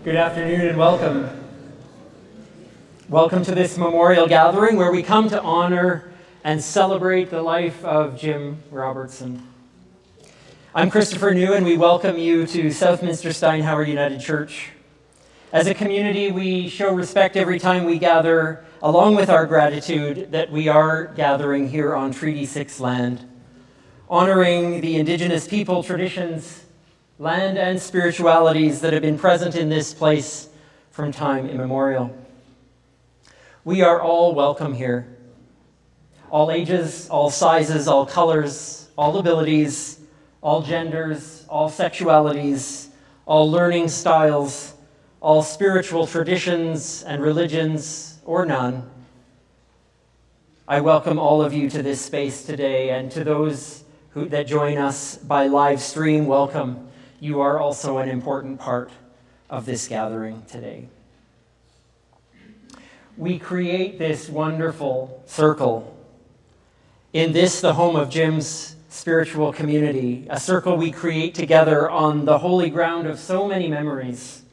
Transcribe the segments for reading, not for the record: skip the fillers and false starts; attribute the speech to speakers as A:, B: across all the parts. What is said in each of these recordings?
A: Good afternoon and welcome. Welcome to this memorial gathering where we come to honor and celebrate the life of Jim Robertson. I'm Christopher New, and we welcome you to Southminster Steinhauer United Church. As a community, we show respect every time we gather, along with our gratitude that we are gathering here on Treaty 6 land, honoring the Indigenous people, traditions, land, and spiritualities that have been present in this place from time immemorial. We are all welcome here. All ages, all sizes, all colors, all abilities, all genders, all sexualities, all learning styles, all spiritual traditions and religions, or none. I welcome all of you to this space today, and to those that join us by live stream, welcome. You are also an important part of this gathering today. We create this wonderful circle. In this, the home of Jim's spiritual community, a circle we create together on the holy ground of so many memories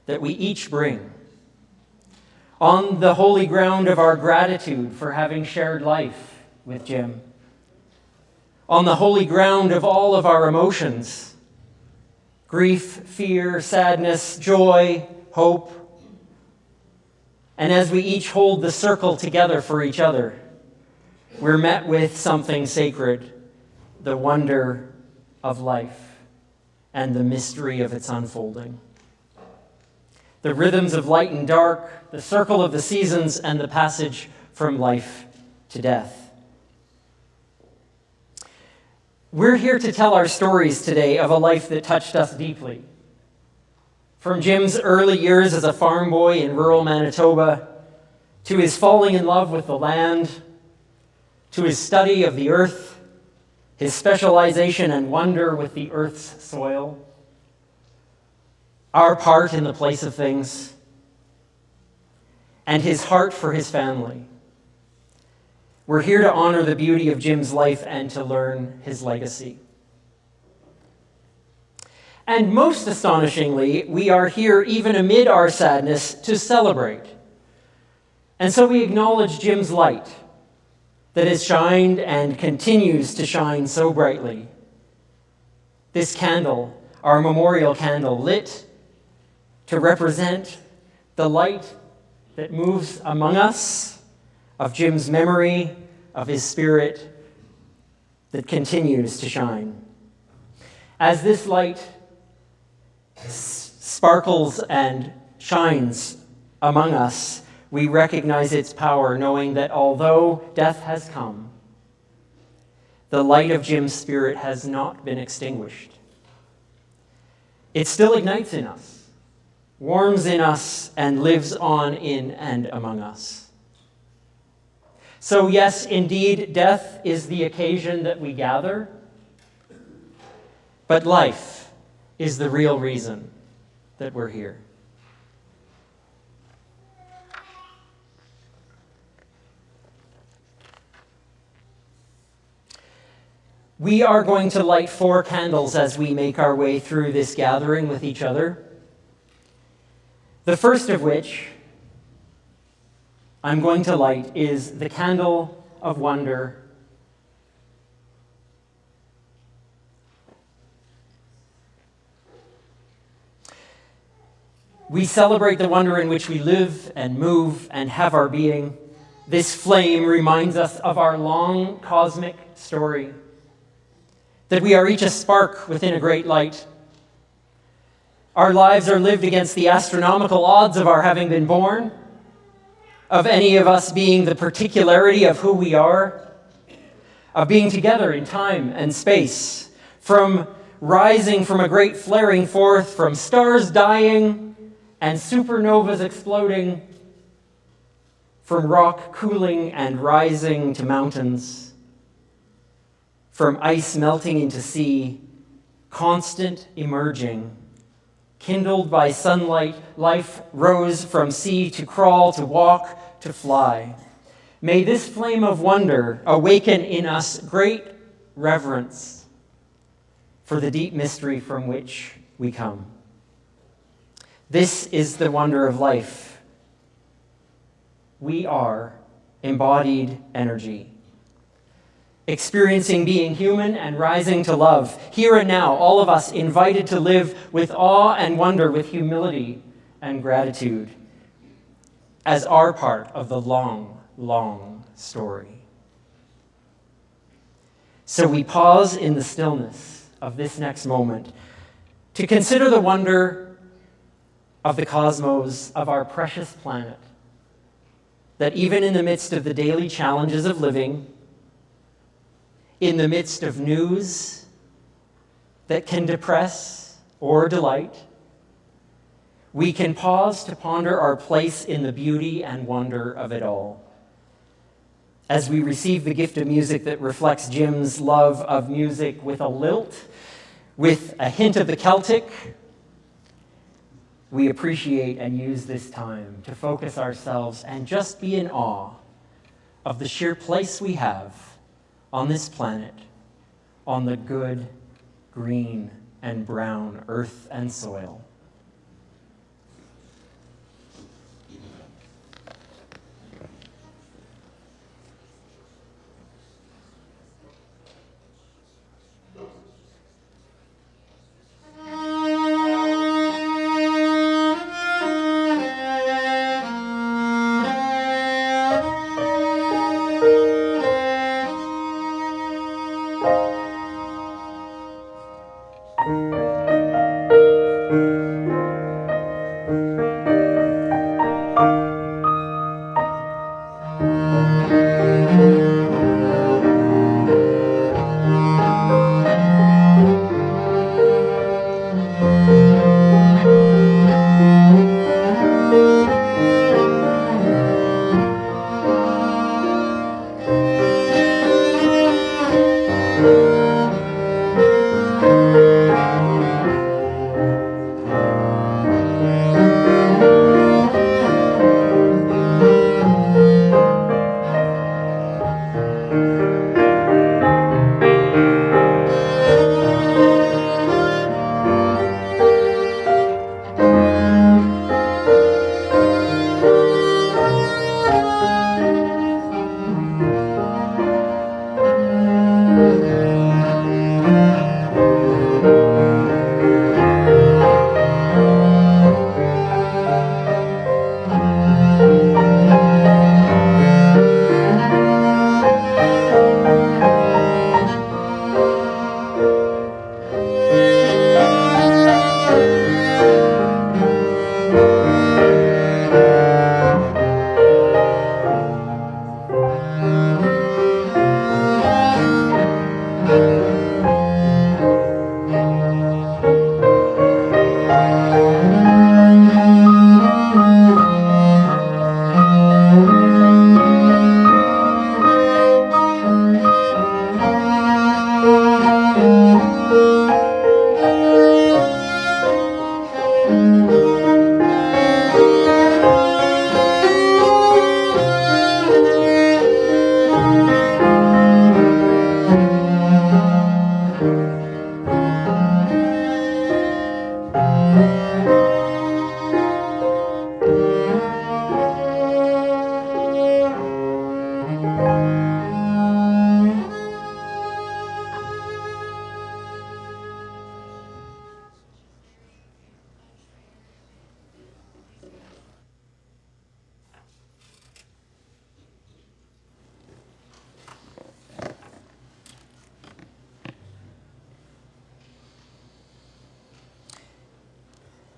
A: that we each bring. On the holy ground of our gratitude for having shared life with Jim. On the holy ground of all of our emotions, grief, fear, sadness, joy, hope. And as we each hold the circle together for each other, we're met with something sacred, the wonder of life and the mystery of its unfolding. The rhythms of light and dark, the circle of the seasons, and the passage from life to death. We're here to tell our stories today of a life that touched us deeply. From Jim's early years as a farm boy in rural Manitoba, to his falling in love with the land, to his study of the earth, his specialization and wonder with the earth's soil, our part in the place of things, and his heart for his family. We're here to honor the beauty of Jim's life and to learn his legacy. And most astonishingly, we are here even amid our sadness to celebrate. And so we acknowledge Jim's light that has shined and continues to shine so brightly. This candle, our memorial candle, lit to represent the light that moves among us, of Jim's memory, of his spirit that continues to shine. As this light sparkles and shines among us, we recognize its power, knowing that although death has come, the light of Jim's spirit has not been extinguished. It still ignites in us, warms in us, and lives on in and among us. So yes, indeed, death is the occasion that we gather, but life is the real reason that we're here. We are going to light 4 candles as we make our way through this gathering with each other. The first of which I'm going to light is the candle of wonder. We celebrate the wonder in which we live and move and have our being. This flame reminds us of our long cosmic story, that we are each a spark within a great light. Our lives are lived against the astronomical odds of our having been born, of any of us being the particularity of who we are, of being together in time and space, from rising from a great flaring forth, from stars dying and supernovas exploding, from rock cooling and rising to mountains, from ice melting into sea, constant emerging. Kindled by sunlight, life rose from sea to crawl, to walk, to fly. May this flame of wonder awaken in us great reverence for the deep mystery from which we come. This is the wonder of life. We are embodied energy, experiencing being human and rising to love. Here and now, all of us invited to live with awe and wonder, with humility and gratitude, as our part of the long, long story. So we pause in the stillness of this next moment to consider the wonder of the cosmos, of our precious planet, that even in the midst of the daily challenges of living, in the midst of news that can depress or delight, we can pause to ponder our place in the beauty and wonder of it all. As we receive the gift of music that reflects Jim's love of music with a lilt, with a hint of the Celtic, we appreciate and use this time to focus ourselves and just be in awe of the sheer place we have on this planet, on the good, green, and brown earth and soil.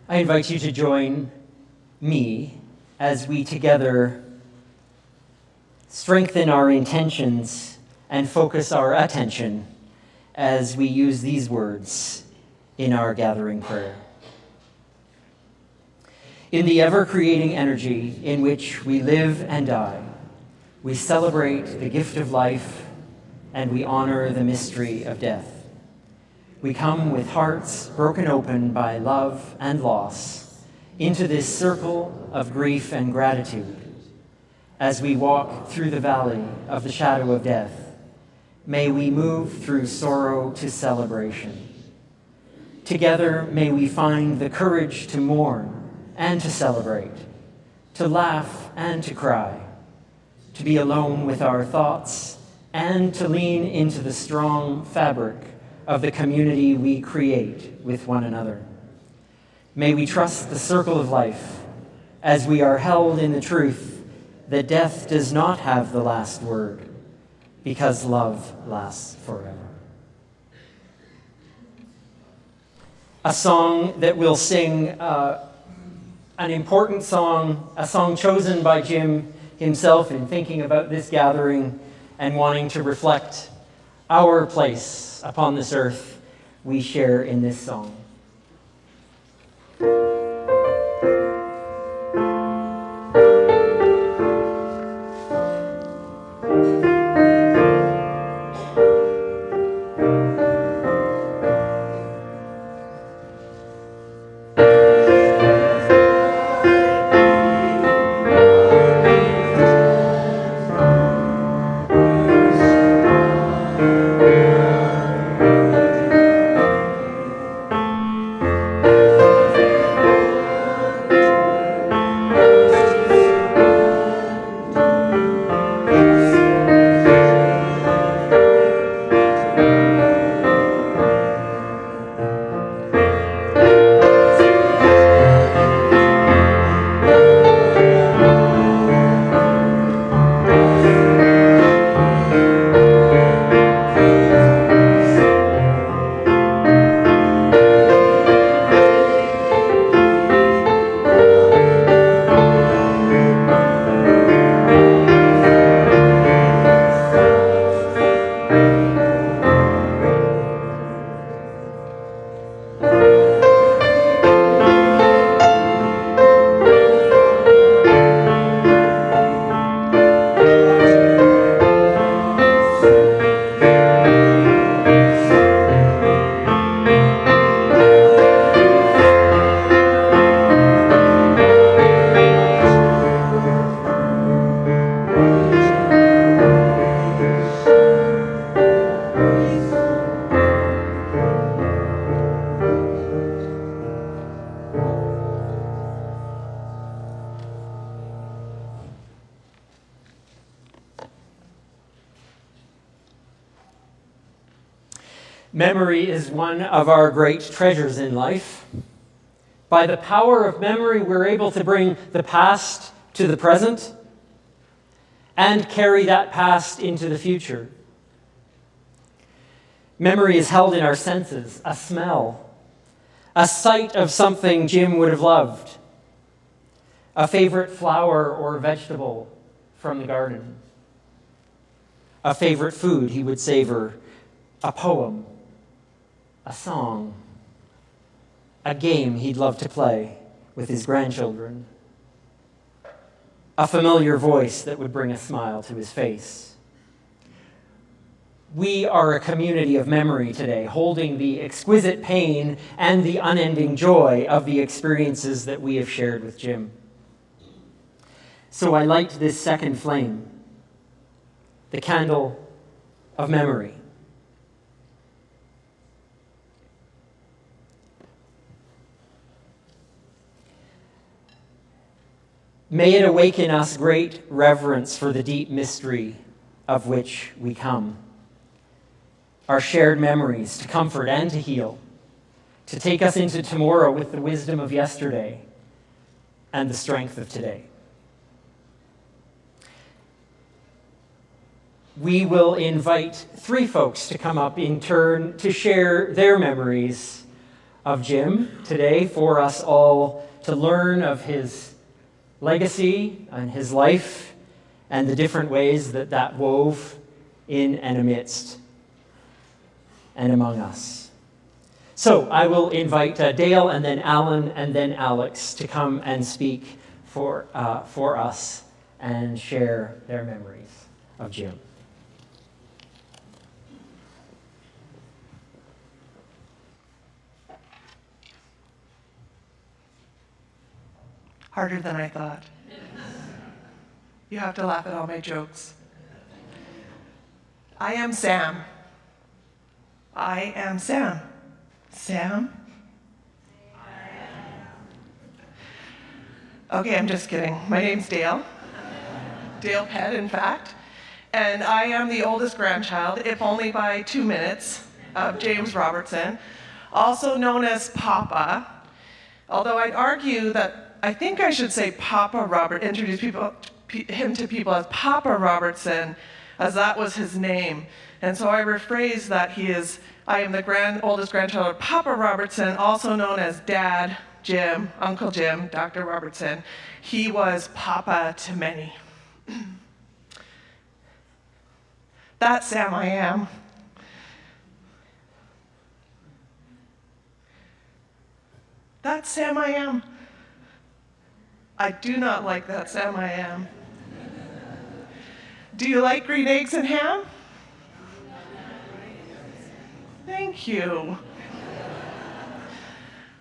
A: I invite you to join me as we together strengthen our intentions and focus our attention as we use these words in our gathering prayer. In the ever-creating energy in which we live and die, we celebrate the gift of life and we honor the mystery of death. We come with hearts broken open by love and loss into this circle of grief and gratitude. As we walk through the valley of the shadow of death, may we move through sorrow to celebration. Together, may we find the courage to mourn and to celebrate, to laugh and to cry, to be alone with our thoughts, and to lean into the strong fabric of the community we create with one another. May we trust the circle of life as we are held in the truth that death does not have the last word, because love lasts forever. A song that we'll sing, an important song, a song chosen by Jim himself in thinking about this gathering and wanting to reflect our place upon this earth, we share in this song. Memory is one of our great treasures in life. By the power of memory, we're able to bring the past to the present and carry that past into the future. Memory is held in our senses, a smell, a sight of something Jim would have loved, a favorite flower or vegetable from the garden, a favorite food he would savor, a poem, a song, a game he'd love to play with his grandchildren, a familiar voice that would bring a smile to his face. We are a community of memory today, holding the exquisite pain and the unending joy of the experiences that we have shared with Jim. So I light this second flame, the candle of memory. May it awaken us great reverence for the deep mystery of which we come. Our shared memories to comfort and to heal, to take us into tomorrow with the wisdom of yesterday and the strength of today. We will invite three folks to come up in turn to share their memories of Jim today for us all to learn of his legacy and his life and the different ways that that wove in and amidst and among us. So I will invite Dale and then Alan and then Alex to come and speak for us and share their memories of Jim.
B: Harder than I thought. You have to laugh at all my jokes. I am Sam. I am Sam. Sam? Okay, I'm just kidding. My name's Dale. Dale Pett, in fact. And I am the oldest grandchild, if only by 2 minutes, of James Robertson, also known as Papa. Although I'd argue that I think I should say Papa Robert, introduce him to people as Papa Robertson, as that was his name. And so I rephrase that I am the oldest grandchild of Papa Robertson, also known as Dad, Jim, Uncle Jim, Dr. Robertson. He was Papa to many. That's Sam I am. That's Sam I am. I do not like that Sam I am. Do you like green eggs and ham? Thank you.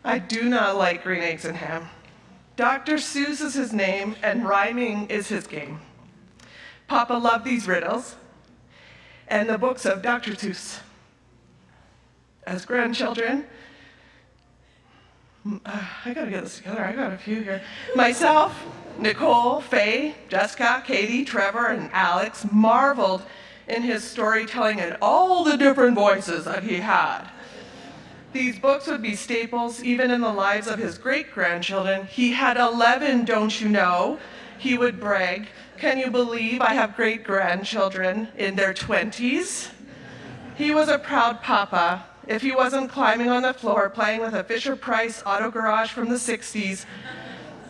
B: I do not like green eggs and ham. Dr. Seuss is his name, and rhyming is his game. Papa loved these riddles and the books of Dr. Seuss. As grandchildren, I gotta get this together, I got a few here. Myself, Nicole, Faye, Jessica, Katie, Trevor, and Alex marveled in his storytelling and all the different voices that he had. These books would be staples even in the lives of his great-grandchildren. He had 11, don't you know? He would brag, "Can you believe I have great-grandchildren in their 20s?" He was a proud papa. If he wasn't climbing on the floor playing with a Fisher-Price auto garage from the 60s,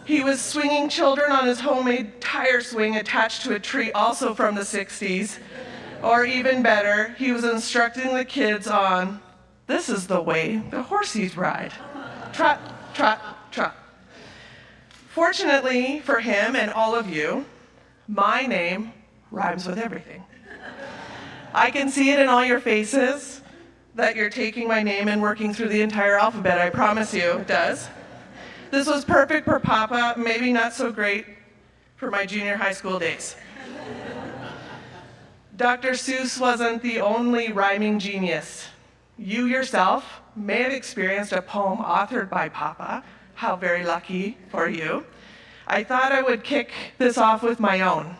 B: he was swinging children on his homemade tire swing attached to a tree also from the 60s. Or even better, he was instructing the kids on, "This is the way the horsies ride. Trot, trot, trot." Fortunately for him and all of you, my name rhymes with everything. I can see it in all your faces that you're taking my name and working through the entire alphabet, I promise you it does. This was perfect for Papa, maybe not so great for my junior high school days. Dr. Seuss wasn't the only rhyming genius. You yourself may have experienced a poem authored by Papa. How very lucky for you. I thought I would kick this off with my own.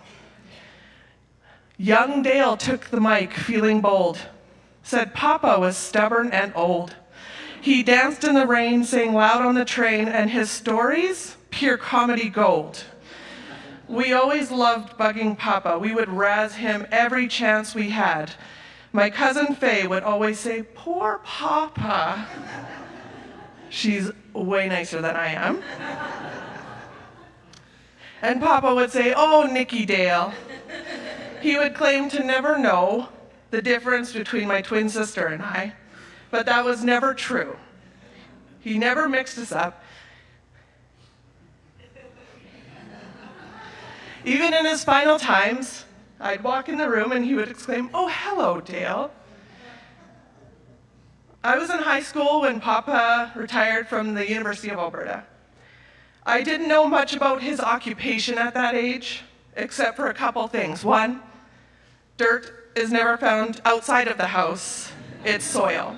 B: Young Dale took the mic, feeling bold, said Papa was stubborn and old. He danced in the rain, sang loud on the train, and his stories, pure comedy gold. We always loved bugging Papa. We would razz him every chance we had. My cousin Faye would always say, "Poor Papa." She's way nicer than I am. And Papa would say, "Oh, Nicky Dale." He would claim to never know the difference between my twin sister and I, but that was never true. He never mixed us up. Even in his final times, I'd walk in the room and he would exclaim, "Oh, hello, Dale." I was in high school when Papa retired from the University of Alberta. I didn't know much about his occupation at that age, except for a couple things. One, dirt is never found outside of the house, it's soil.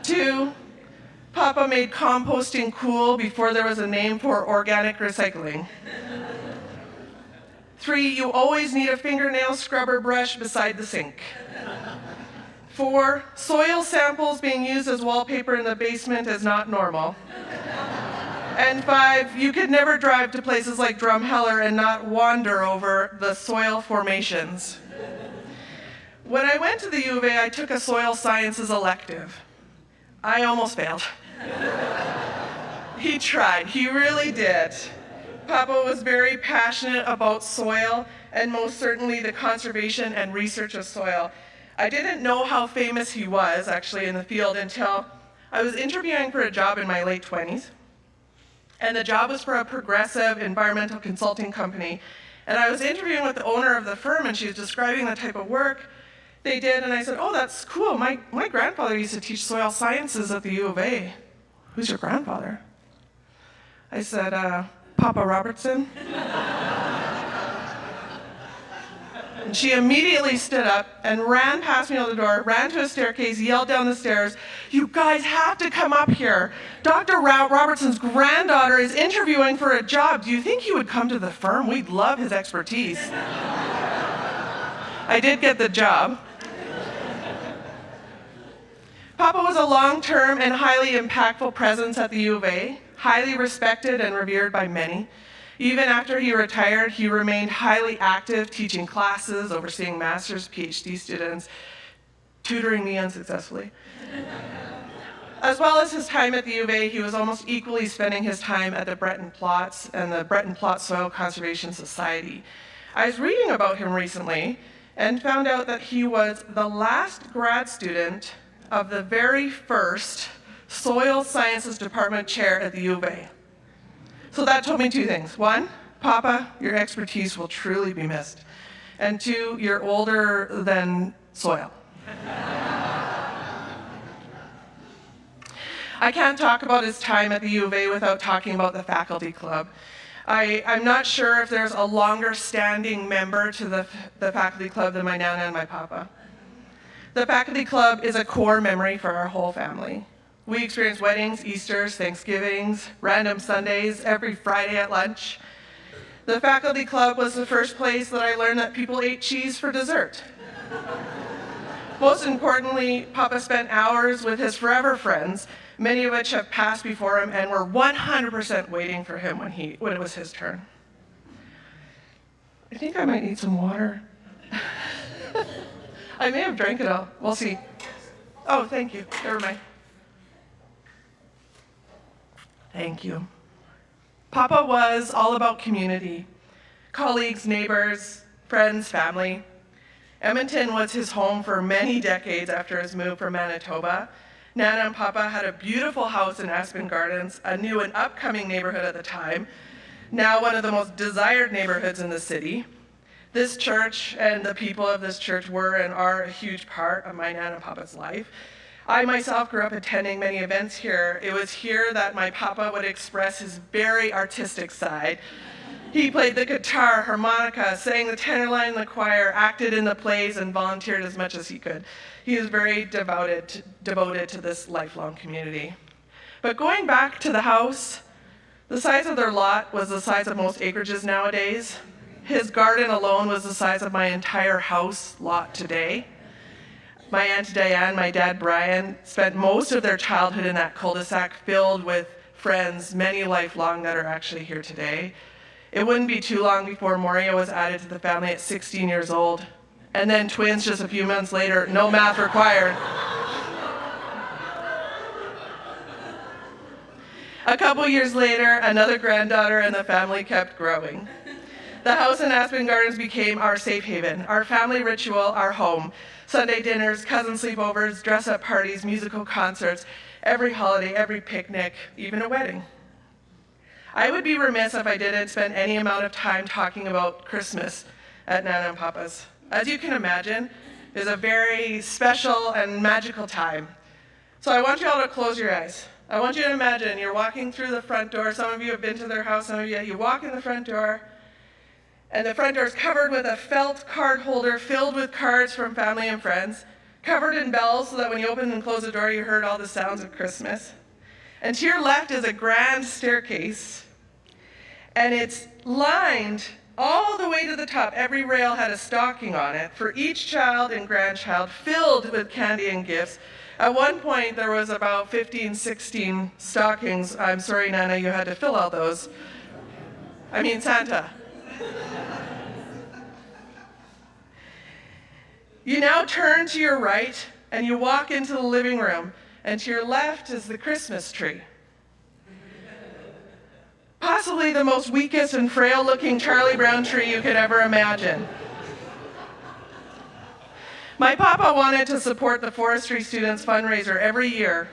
B: Two, Papa made composting cool before there was a name for organic recycling. Three, you always need a fingernail scrubber brush beside the sink. Four, soil samples being used as wallpaper in the basement is not normal. And five, you could never drive to places like Drumheller and not wander over the soil formations. When I went to the U of A, I took a soil sciences elective. I almost failed. He tried, he really did. Papa was very passionate about soil and most certainly the conservation and research of soil. I didn't know how famous he was actually in the field until I was interviewing for a job in my late 20s. And the job was for a progressive environmental consulting company. And I was interviewing with the owner of the firm and she was describing the type of work they did. And I said, "Oh, that's cool. My grandfather used to teach soil sciences at the U of A. Who's your grandfather?" I said, "Papa Robertson." And she immediately stood up and ran past me out the door, ran to a staircase, yelled down the stairs, "You guys have to come up here. Dr. Robertson's granddaughter is interviewing for a job. Do you think he would come to the firm? We'd love his expertise." I did get the job. Papa was a long-term and highly impactful presence at the U of A, highly respected and revered by many. Even after he retired, he remained highly active, teaching classes, overseeing master's, PhD students, tutoring me unsuccessfully. As well as his time at the U of A, he was almost equally spending his time at the Breton Plots and the Breton Plot Soil Conservation Society. I was reading about him recently and found out that he was the last grad student of the very first Soil Sciences Department chair at the U of A. So that told me two things. One, Papa, your expertise will truly be missed. And two, you're older than soil. I can't talk about his time at the U of A without talking about the faculty club. I'm not sure if there's a longer standing member to the faculty club than my Nana and my Papa. The faculty club is a core memory for our whole family. We experience weddings, Easters, Thanksgivings, random Sundays, every Friday at lunch. The faculty club was the first place that I learned that people ate cheese for dessert. Most importantly, Papa spent hours with his forever friends, many of which have passed before him and were 100% waiting for him when it was his turn. I think I might need some water. I may have drank it all. We'll see. Oh, thank you. Never mind. Thank you. Papa was all about community, colleagues, neighbors, friends, family. Edmonton was his home for many decades after his move from Manitoba. Nana and Papa had a beautiful house in Aspen Gardens, a new and upcoming neighborhood at the time, now one of the most desired neighborhoods in the city. This church and the people of this church were and are a huge part of my Nana and Papa's life. I myself grew up attending many events here. It was here that my Papa would express his very artistic side. He played the guitar, harmonica, sang the tenor line in the choir, acted in the plays, and volunteered as much as he could. He was very devoted to this lifelong community. But going back to the house, the size of their lot was the size of most acreages nowadays. His garden alone was the size of my entire house lot today. My Aunt Diane, my dad Brian, spent most of their childhood in that cul-de-sac filled with friends, many lifelong that are actually here today. It wouldn't be too long before Moria was added to the family at 16 years old. And then twins just a few months later, no math required. A couple years later, another granddaughter and the family kept growing. The house in Aspen Gardens became our safe haven, our family ritual, our home. Sunday dinners, cousin sleepovers, dress-up parties, musical concerts, every holiday, every picnic, even a wedding. I would be remiss if I didn't spend any amount of time talking about Christmas at Nana and Papa's. As you can imagine, it is a very special and magical time. So I want you all to close your eyes. I want you to imagine you're walking through the front door. Some of you have been to their house, some of you walk in the front door, and the front door is covered with a felt card holder filled with cards from family and friends, covered in bells so that when you open and close the door, you heard all the sounds of Christmas. And to your left is a grand staircase, and it's lined all the way to the top. Every rail had a stocking on it for each child and grandchild, filled with candy and gifts. At one point, there was about 15, 16 stockings. I'm sorry, Nana, you had to fill all those. I mean, Santa. You now turn to your right and you walk into the living room, and to your left is the Christmas tree. Possibly the most weakest and frail looking Charlie Brown tree you could ever imagine. My Papa wanted to support the forestry students fundraiser every year,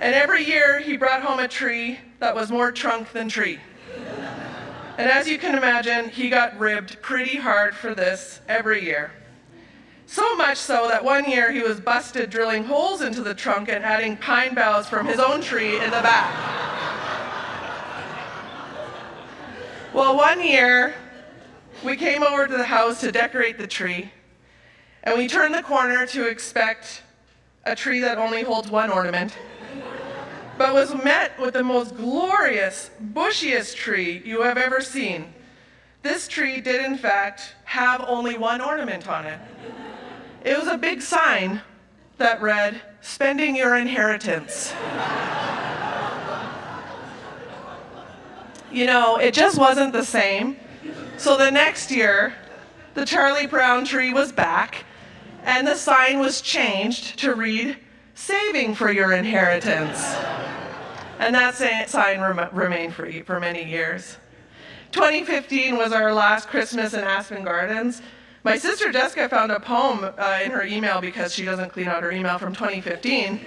B: and every year he brought home a tree that was more trunk than tree. And as you can imagine, he got ribbed pretty hard for this every year. So much so that one year he was busted drilling holes into the trunk and adding pine boughs from his own tree in the back. Well, one year we came over to the house to decorate the tree, and we turned the corner to expect a tree that only holds one ornament, but was met with the most glorious, bushiest tree you have ever seen. This tree did, in fact, have only one ornament on it. It was a big sign that read, "Spending your inheritance." You know, it just wasn't the same. So the next year, the Charlie Brown tree was back, and the sign was changed to read, "Saving for your inheritance." And that sign remained for many years. 2015 was our last Christmas in Aspen Gardens. My sister Jessica found a poem in her email because she doesn't clean out her email from 2015.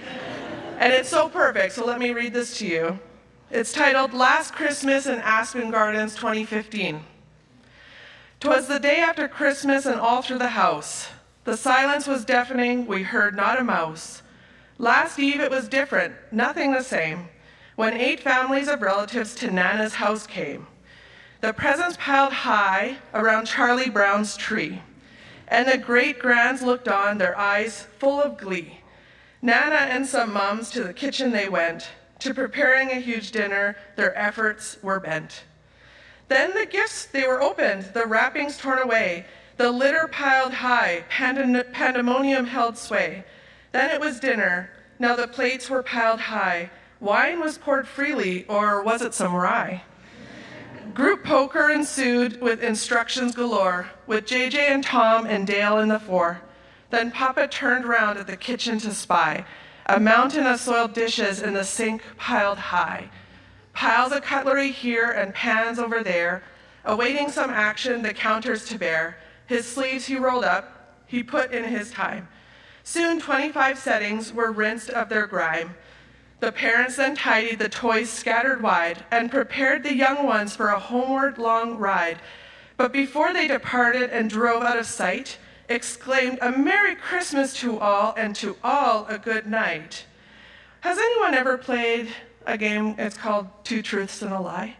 B: And it's so perfect, so let me read this to you. It's titled, "Last Christmas in Aspen Gardens 2015. 'Twas the day after Christmas and all through the house. The silence was deafening, we heard not a mouse. Last Eve it was different, nothing the same, when 8 families of relatives to Nana's house came. The presents piled high around Charlie Brown's tree, and the great-grands looked on, their eyes full of glee. Nana and some mums to the kitchen they went, to preparing a huge dinner, their efforts were bent. Then the gifts, they were opened, the wrappings torn away, the litter piled high, pandemonium held sway. Then it was dinner, now the plates were piled high, wine was poured freely, or was it some rye? Group poker ensued with instructions galore, with JJ and Tom and Dale in the fore. Then Papa turned round at the kitchen to spy, a mountain of soiled dishes in the sink piled high. Piles of cutlery here and pans over there, awaiting some action the counters to bear. His sleeves he rolled up, he put in his time. Soon 25 settings were rinsed of their grime. The parents then tidied the toys scattered wide and prepared the young ones for a homeward long ride. But before they departed and drove out of sight, exclaimed, "A Merry Christmas to all, and to all a good night." Has anyone ever played a game, it's called Two Truths and a Lie?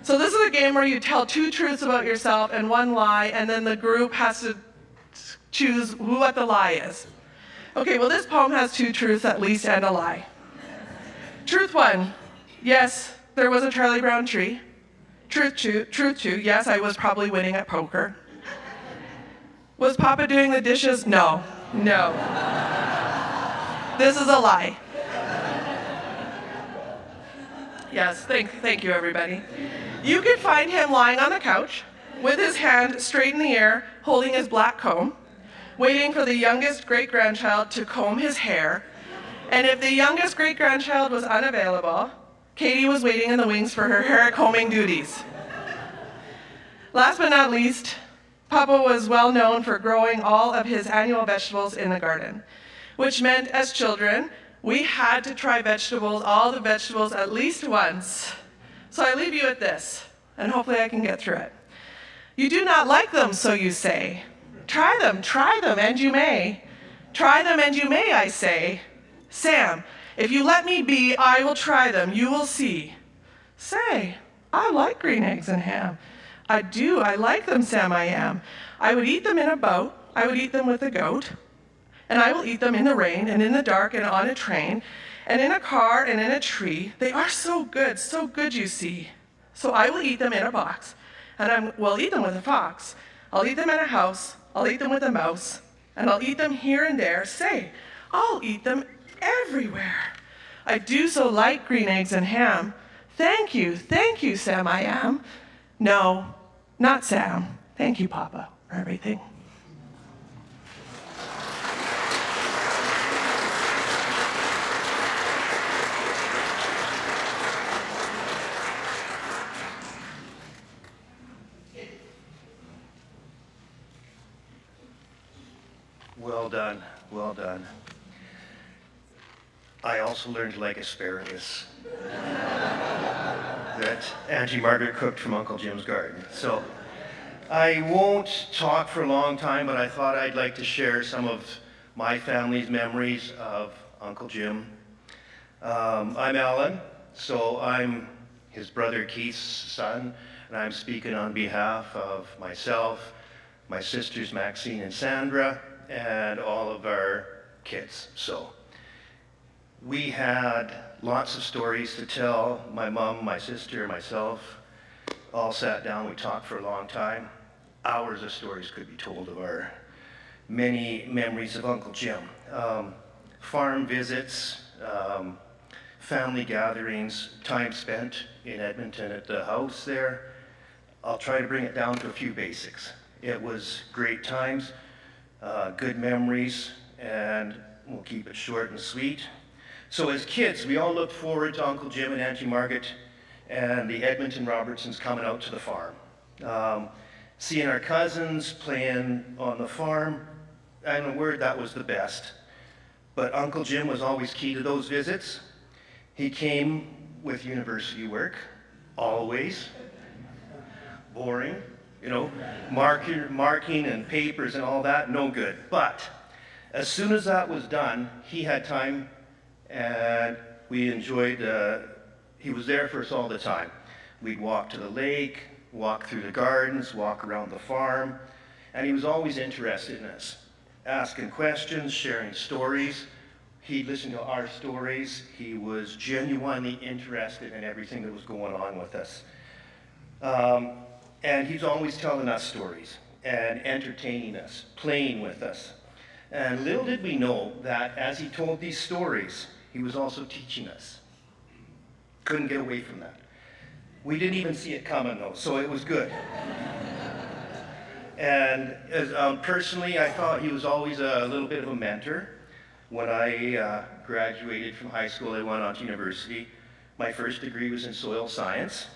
B: So this is a game where you tell 2 truths about yourself and 1 lie, and then the group has to choose what the lie is. Okay, well this poem has 2 truths at least and a lie. Truth 1, yes, there was a Charlie Brown tree. Truth 2, yes, I was probably winning at poker. Was Papa doing the dishes? No. This is a lie. Yes, thank you, everybody. You could find him lying on the couch with his hand straight in the air, holding his black comb, waiting for the youngest great-grandchild to comb his hair. And if the youngest great-grandchild was unavailable, Katie was waiting in the wings for her hair combing duties. Last but not least, Papa was well known for growing all of his annual vegetables in the garden, which meant as children, we had to try all the vegetables at least once. So I leave you with this, and hopefully I can get through it. You do not like them, so you say. Try them, and you may. Try them, and you may, I say. Sam, if you let me be, I will try them, you will see. Say, I like green eggs and ham. I do, I like them, Sam, I am. I would eat them in a boat, I would eat them with a goat, and I will eat them in the rain, and in the dark, and on a train, and in a car, and in a tree. They are so good, you see. So I will eat them in a box, and I will eat them with a fox. I'll eat them in a house, I'll eat them with a mouse, and I'll eat them here and there. Say, I'll eat them everywhere. I do so like green eggs and ham. Thank you, Sam, I am. No, not Sam. Thank you, Papa, for everything.
C: Well done, well done. I also learned to like asparagus that Angie Margaret cooked from Uncle Jim's garden. So I won't talk for a long time, but I thought I'd like to share some of my family's memories of Uncle Jim. I'm Alan, so I'm his brother Keith's son, and I'm speaking on behalf of myself, my sisters Maxine and Sandra, and all of our kids. So we had lots of stories to tell. My mom, my sister, myself all sat down. We talked for a long time. Hours of stories could be told of our many memories of Uncle Jim. Farm visits, family gatherings, time spent in Edmonton at the house there. I'll try to bring it down to a few basics. It was great times, good memories, and we'll keep it short and sweet. So as kids, we all looked forward to Uncle Jim and Auntie Margaret and the Edmonton Robertsons coming out to the farm. Seeing our cousins playing on the farm, and a word that was the best. But Uncle Jim was always key to those visits. He came with university work, always. Boring, you know, marking and papers and all that, no good. But as soon as that was done, he had time, and we enjoyed, he was there for us all the time. We'd walk to the lake, walk through the gardens, walk around the farm, and he was always interested in us, asking questions, sharing stories. He'd listen to our stories. He was genuinely interested in everything that was going on with us. And he's always telling us stories and entertaining us, playing with us. And little did we know that as he told these stories, he was also teaching us. Couldn't get away from that. We didn't even see it coming though, so it was good. And personally, I thought he was always a little bit of a mentor. When I graduated from high school, I went on to university. My first degree was in soil science.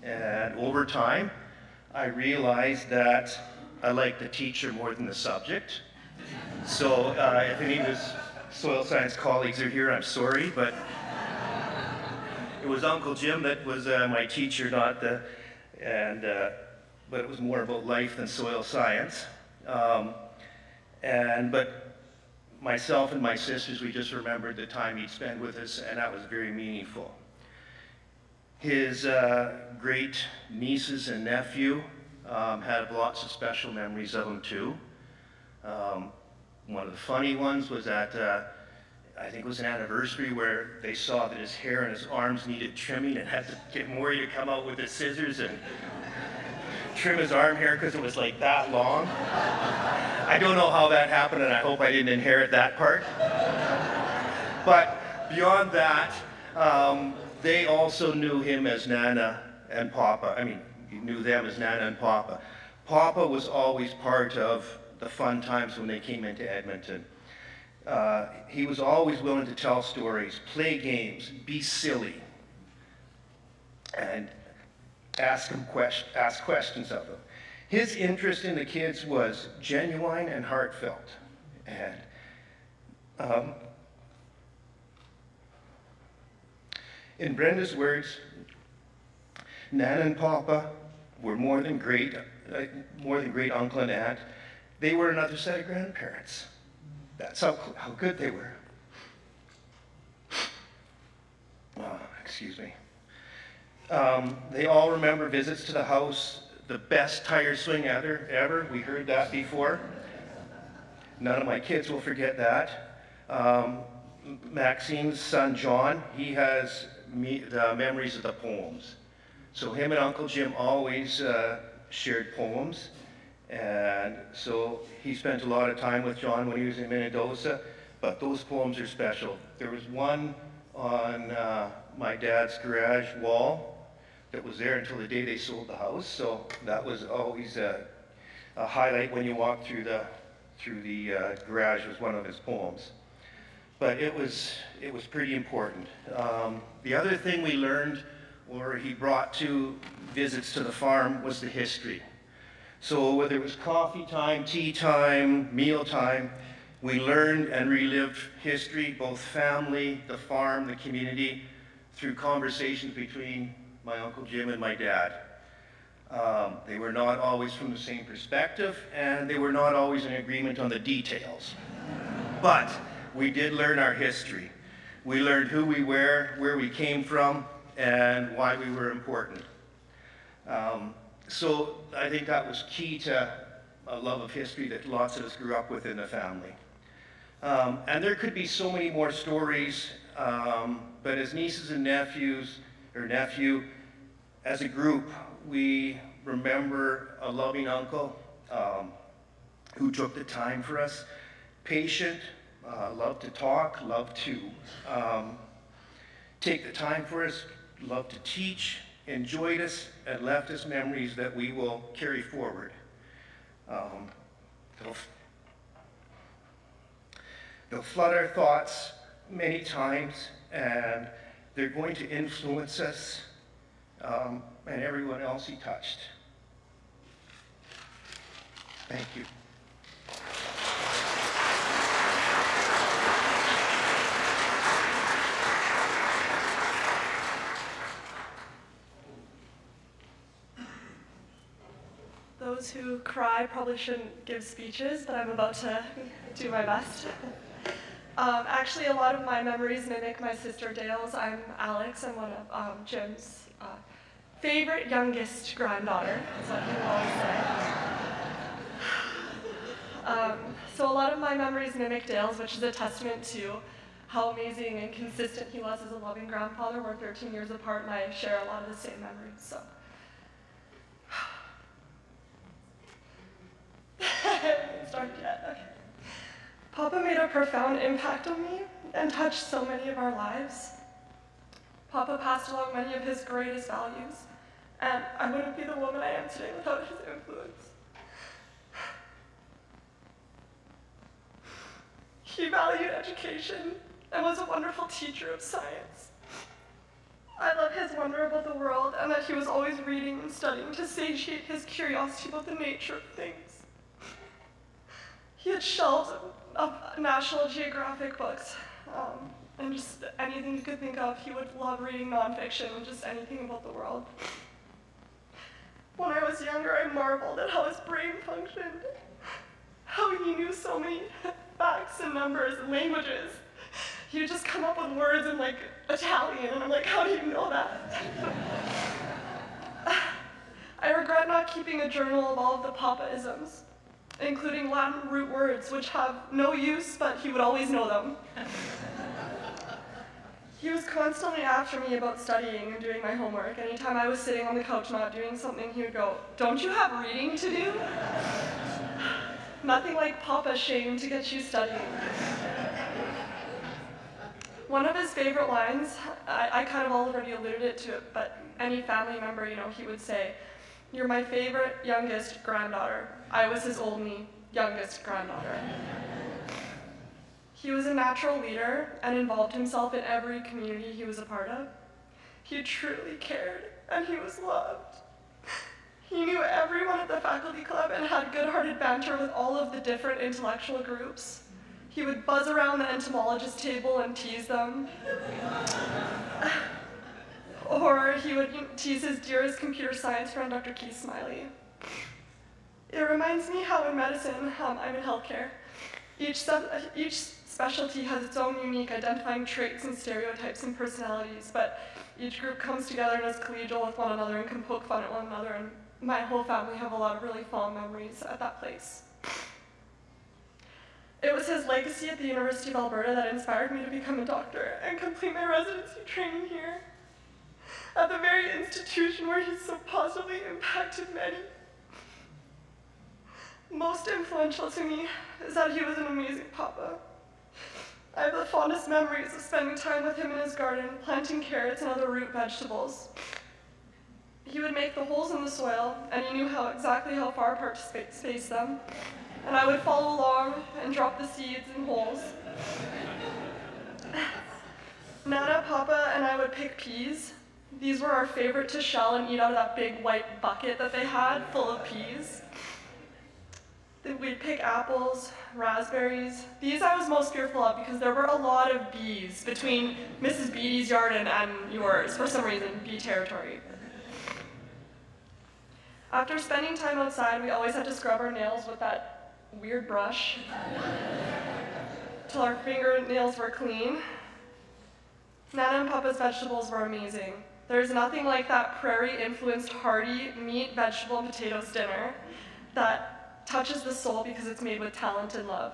C: And over time, I realized that I liked the teacher more than the subject. So if any of his soil science colleagues are here, I'm sorry, but it was Uncle Jim that was my teacher, not the, but it was more about life than soil science. But myself and my sisters, we just remembered the time he'd spent with us, and that was very meaningful. His great nieces and nephew had lots of special memories of him too. One of the funny ones was that I think it was an anniversary where they saw that his hair and his arms needed trimming and had to get Maury to come out with his scissors and trim his arm hair because it was like that long. I don't know how that happened, and I hope I didn't inherit that part. But beyond that, they also knew him as Nana and Papa. I mean, he knew them as Nana and Papa. Papa was always part of the fun times when they came into Edmonton. He was always willing to tell stories, play games, be silly, and ask questions of them. His interest in the kids was genuine and heartfelt. And in Brenda's words, Nana and Papa were more than great uncle and aunt. They were another set of grandparents. That's how good they were. Oh, excuse me. They all remember visits to the house, the best tire swing ever. We heard that before. None of my kids will forget that. Maxine's son, John, he has the memories of the poems. So him and Uncle Jim always shared poems. And so he spent a lot of time with John when he was in Minnedosa, but those poems are special. There was one on my dad's garage wall that was there until the day they sold the house, so that was always a highlight when you walked through the garage. Was one of his poems. But it was pretty important. The other thing we learned, or he brought to visits to the farm, was the history. So whether it was coffee time, tea time, meal time, we learned and relived history, both family, the farm, the community, through conversations between my Uncle Jim and my dad. They were not always from the same perspective, and they were not always in agreement on the details. But we did learn our history. We learned who we were, where we came from, and why we were important. So I think that was key to a love of history that lots of us grew up with in the family. And there could be so many more stories, but as nieces and nephews, or nephew, as a group, we remember a loving uncle who took the time for us, patient, loved to talk, loved to take the time for us, loved to teach, enjoyed us, and left us memories that we will carry forward. They'll flood our thoughts many times, and they're going to influence us and everyone else he touched. Thank you.
D: Those who cry probably shouldn't give speeches, but I'm about to do my best. Actually, a lot of my memories mimic my sister Dale's. I'm Alex. I'm one of Jim's favorite youngest granddaughter, is what he will always say. So a lot of my memories mimic Dale's, which is a testament to how amazing and consistent he was as a loving grandfather. We're 13 years apart, and I share a lot of the same memories. So. Start yet. Okay. Papa made a profound impact on me and touched so many of our lives. Papa passed along many of his greatest values, and I wouldn't be the woman I am today without his influence. He valued education and was a wonderful teacher of science. I love his wonder about the world and that he was always reading and studying to satiate his curiosity about the nature of things. He had shelves of National Geographic books, and just anything you could think of. He would love reading nonfiction and just anything about the world. When I was younger, I marveled at how his brain functioned, how he knew so many facts and numbers and languages. He would just come up with words in like Italian, and I'm like, how do you know that? I regret not keeping a journal of all of the Papa-isms, including Latin root words, which have no use, but he would always know them. He was constantly after me about studying and doing my homework. Anytime I was sitting on the couch not doing something, he would go, "Don't you have reading to do?" Nothing like Papa's shame to get you studying. One of his favorite lines, I kind of already alluded to it, but any family member, he would say, "You're my favorite youngest granddaughter." I was his only youngest granddaughter. He was a natural leader and involved himself in every community he was a part of. He truly cared, and he was loved. He knew everyone at the faculty club and had good-hearted banter with all of the different intellectual groups. He would buzz around the entomologist table and tease them. Or he would tease his dearest computer science friend, Dr. Keith Smiley. It reminds me how in medicine, I'm in healthcare, each specialty has its own unique identifying traits and stereotypes and personalities, but each group comes together and is collegial with one another and can poke fun at one another, and my whole family have a lot of really fond memories at that place. It was his legacy at the University of Alberta that inspired me to become a doctor and complete my residency training here, at the very institution where he so positively impacted many. Most influential to me is that he was an amazing papa. I have the fondest memories of spending time with him in his garden, planting carrots and other root vegetables. He would make the holes in the soil, and he knew exactly how far apart to space them, and I would follow along and drop the seeds in holes. Nana, Papa, and I would pick peas. These were our favorite to shell and eat out of that big white bucket that they had full of peas. Then we'd pick apples, raspberries. These I was most fearful of because there were a lot of bees between Mrs. Beatty's yard and yours, for some reason, bee territory. After spending time outside, we always had to scrub our nails with that weird brush till our fingernails were clean. Nana and Papa's vegetables were amazing. There's nothing like that prairie-influenced hearty meat, vegetable, and potatoes dinner that touches the soul because it's made with talent and love.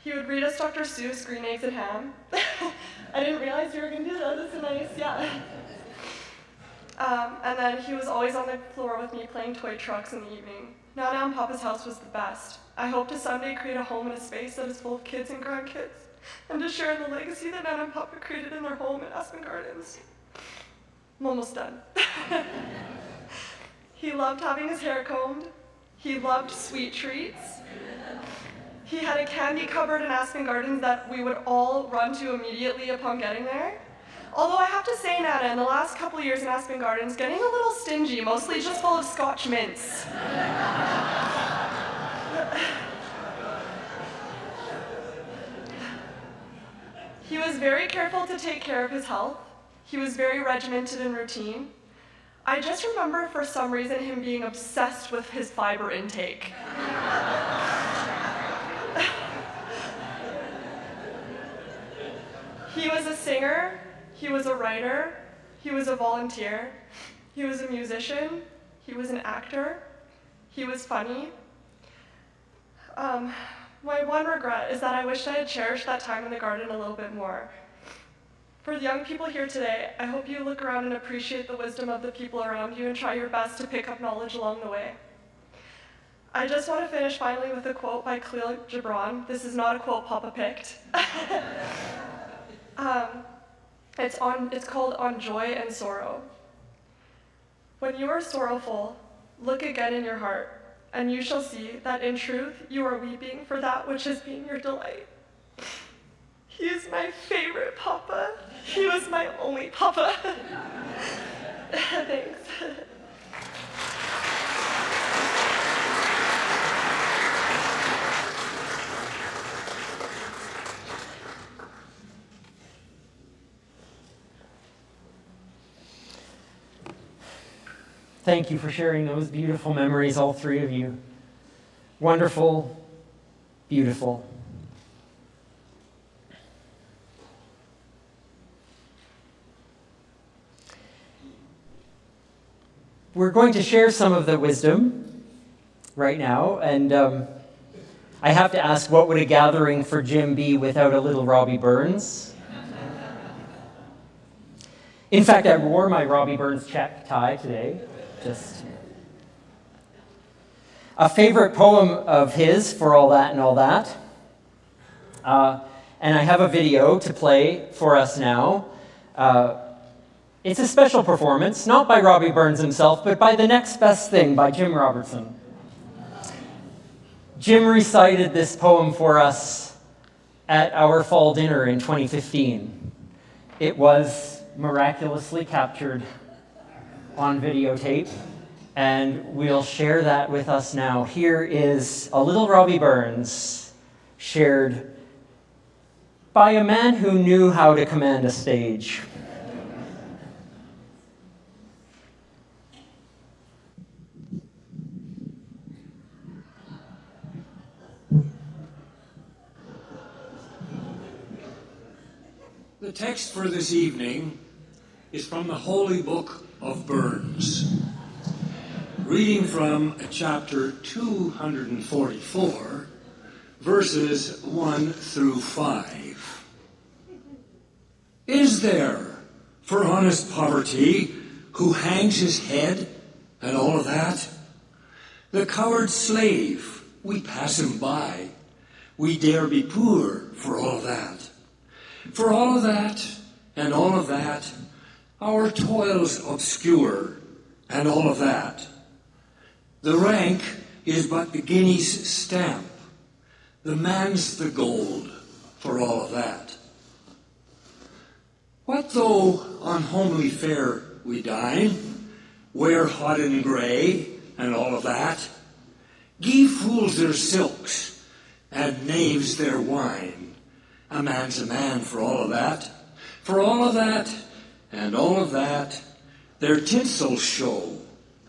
D: He would read us Dr. Seuss, Green Eggs and Ham. I didn't realize you were going to do that. That's nice, yeah. And then he was always on the floor with me playing toy trucks in the evening. Nana and Papa's house was the best. I hope to someday create a home and a space that is full of kids and grandkids, and to share in the legacy that Nana and Papa created in their home in Aspen Gardens. I'm almost done. He loved having his hair combed. He loved sweet treats. He had a candy cupboard in Aspen Gardens that we would all run to immediately upon getting there. Although I have to say, Nana, in the last couple of years in Aspen Gardens, getting a little stingy, mostly just full of Scotch mints. He was very careful to take care of his health. He was very regimented and routine. I just remember, for some reason, him being obsessed with his fiber intake. He was a singer, he was a writer, he was a volunteer, he was a musician, he was an actor, he was funny. My one regret is that I wish I had cherished that time in the garden a little bit more. For the young people here today, I hope you look around and appreciate the wisdom of the people around you and try your best to pick up knowledge along the way. I just want to finish finally with a quote by Khalil Gibran. This is not a quote Papa picked. It's called On Joy and Sorrow. When you are sorrowful, look again in your heart, and you shall see that in truth you are weeping for that which has been your delight. He is my favorite Papa. He was my only Papa. Thanks.
A: Thank you for sharing those beautiful memories, all three of you. Wonderful, beautiful. We're going to share some of the wisdom right now, and I have to ask, what would a gathering for Jim be without a little Robbie Burns? In fact, I wore my Robbie Burns check tie today. Just a favorite poem of his, For All That and All That. And I have a video to play for us now. It's a special performance, not by Robbie Burns himself, but by The Next Best Thing by Jim Robertson. Jim recited this poem for us at our fall dinner in 2015. It was miraculously captured on videotape, and we'll share that with us now. Here is a little Robbie Burns, shared by a man who knew how to command a stage.
E: The text for this evening is from the Holy Book of Burns, reading from chapter 244, verses 1 through 5. Is there, for honest poverty, who hangs his head and all of that? The coward slave, we pass him by. We dare be poor for all of that. For all of that and all of that, our toils obscure, and all of that. The rank is but the guinea's stamp. The man's the gold for all of that. What though on homely fare we dine, wear hodden grey, and all of that? Give fools their silks, and knaves their wine. A man's a man for all of that. For all of that, and all of that, their tinsel show,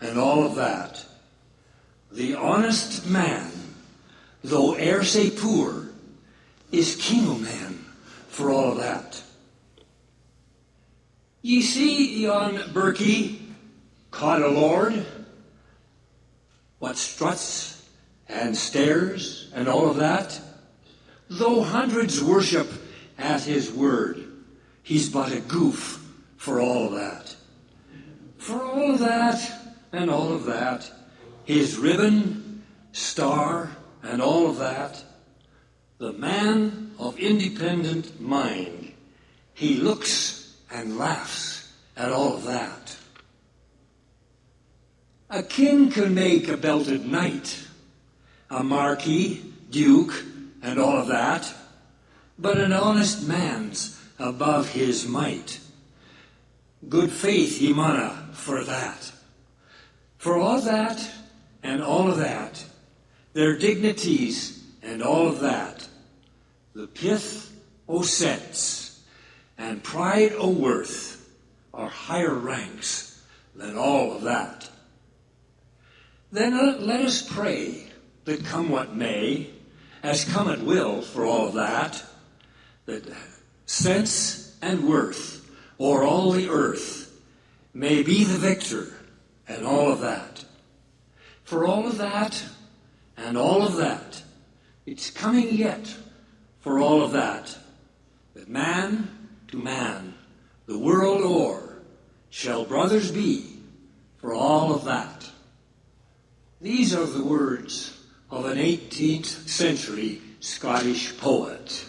E: and all of that. The honest man, though e'er say poor, is king o' men for all of that. Ye see yon birkie caught a lord, what struts and stares and all of that? Though hundreds worship at his word, he's but a goof for all of that. For all of that and all of that, his ribbon, star, and all of that, the man of independent mind, he looks and laughs at all of that. A king can make a belted knight, a marquis, duke, and all of that, but an honest man's above his might. Good faith he mauna for that. For all that and all of that, their dignities and all of that, the pith o' sense and pride o' worth are higher ranks than all of that. Then let us pray that come what may, as come it will for all of that sense and worth o'er all the earth may be the victor and all of that. For all of that and all of that, it's coming yet for all of that man to man, the world o'er, shall brothers be for all of that. These are the words of an 18th century Scottish poet.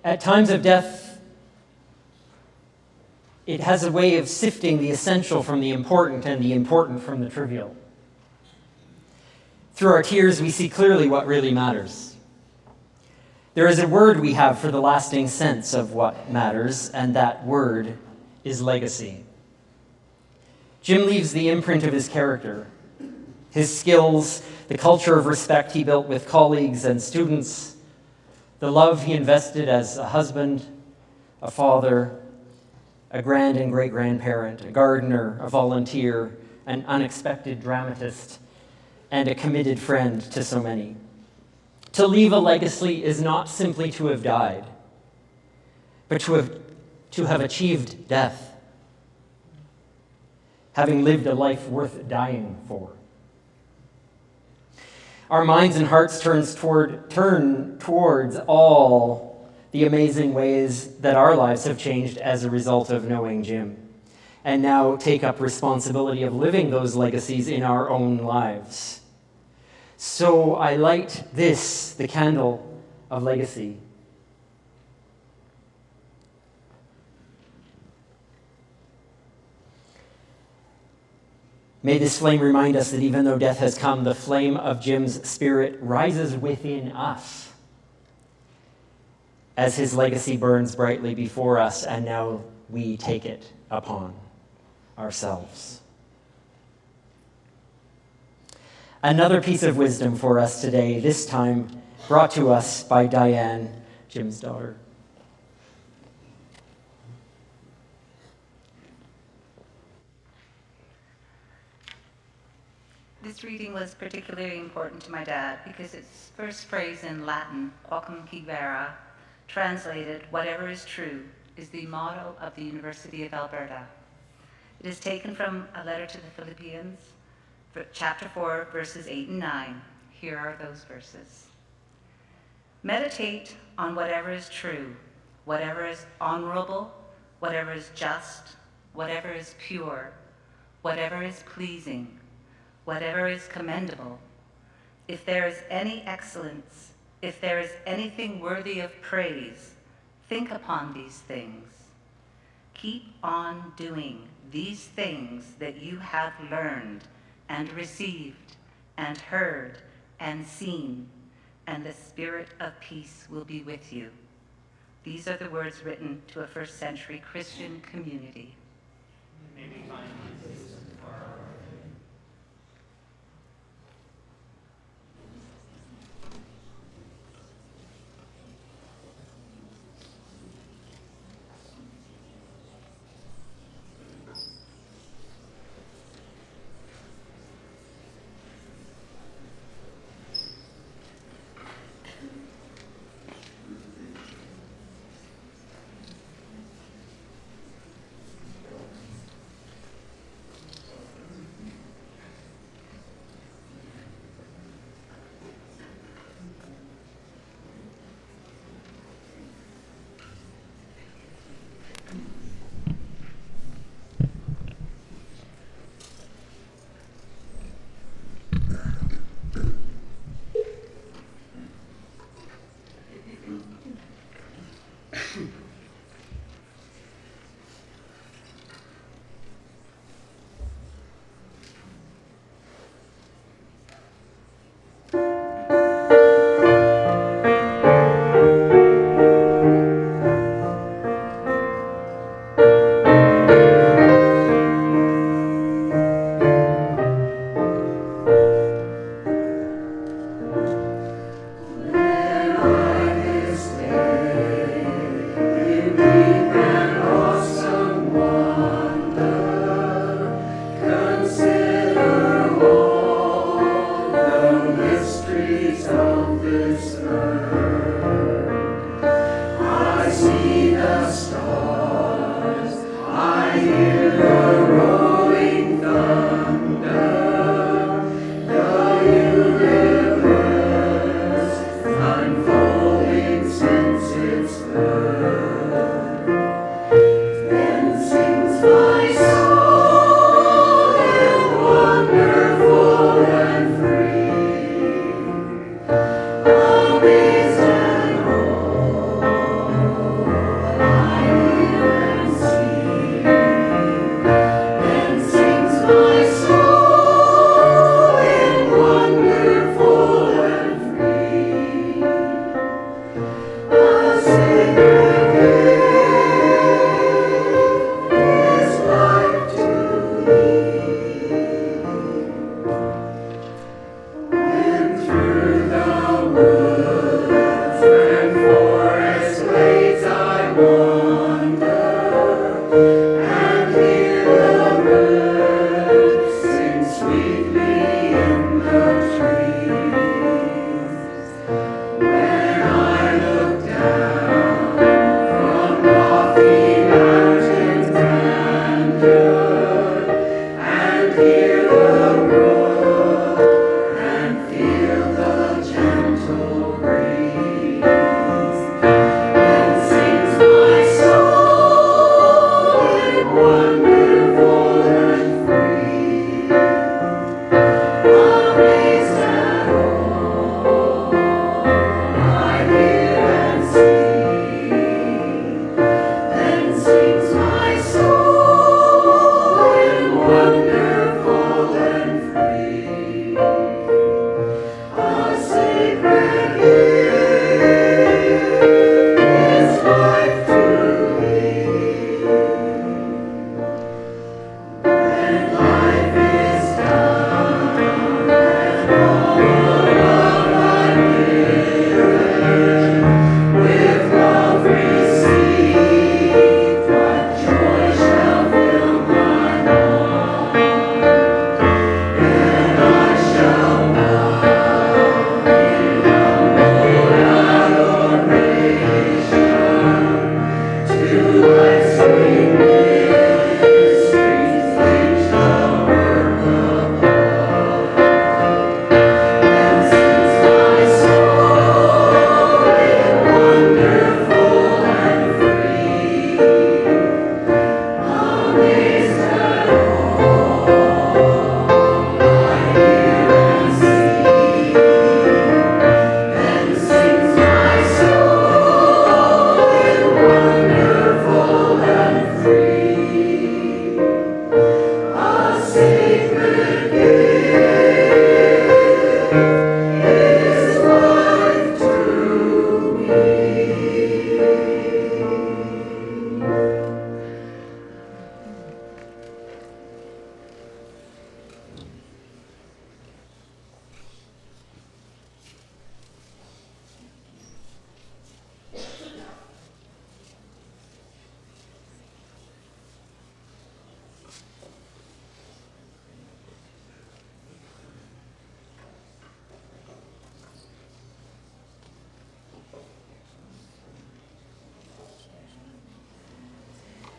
A: At times of death, it has a way of sifting the essential from the important and the important from the trivial. Through our tears, we see clearly what really matters. There is a word we have for the lasting sense of what matters, and that word is legacy. Jim leaves the imprint of his character, his skills, the culture of respect he built with colleagues and students, the love he invested as a husband, a father, a grand and great-grandparent, a gardener, a volunteer, an unexpected dramatist, and a committed friend to so many. To leave a legacy is not simply to have died, but to have achieved death, having lived a life worth dying for. Our minds and hearts turn towards all the amazing ways that our lives have changed as a result of knowing Jim, and now take up responsibility of living those legacies in our own lives. So I light this, the candle of legacy. May this flame remind us that even though death has come, the flame of Jim's spirit rises within us as his legacy burns brightly before us, and now we take it upon ourselves. Another piece of wisdom for us today, this time brought to us by Diane, Jim's daughter.
F: This reading was particularly important to my dad because its first phrase in Latin, quocum qui vera, translated, whatever is true, is the motto of the University of Alberta. It is taken from a letter to the Philippians, chapter 4, verses 8 and 9. Here are those verses. Meditate on whatever is true, whatever is honorable, whatever is just, whatever is pure, whatever is pleasing, whatever is commendable. If there is any excellence, if there is anything worthy of praise, think upon these things. Keep on doing these things that you have learned and received and heard and seen, and the spirit of peace will be with you. These are the words written to a first century Christian community. May we find peace for our Lord.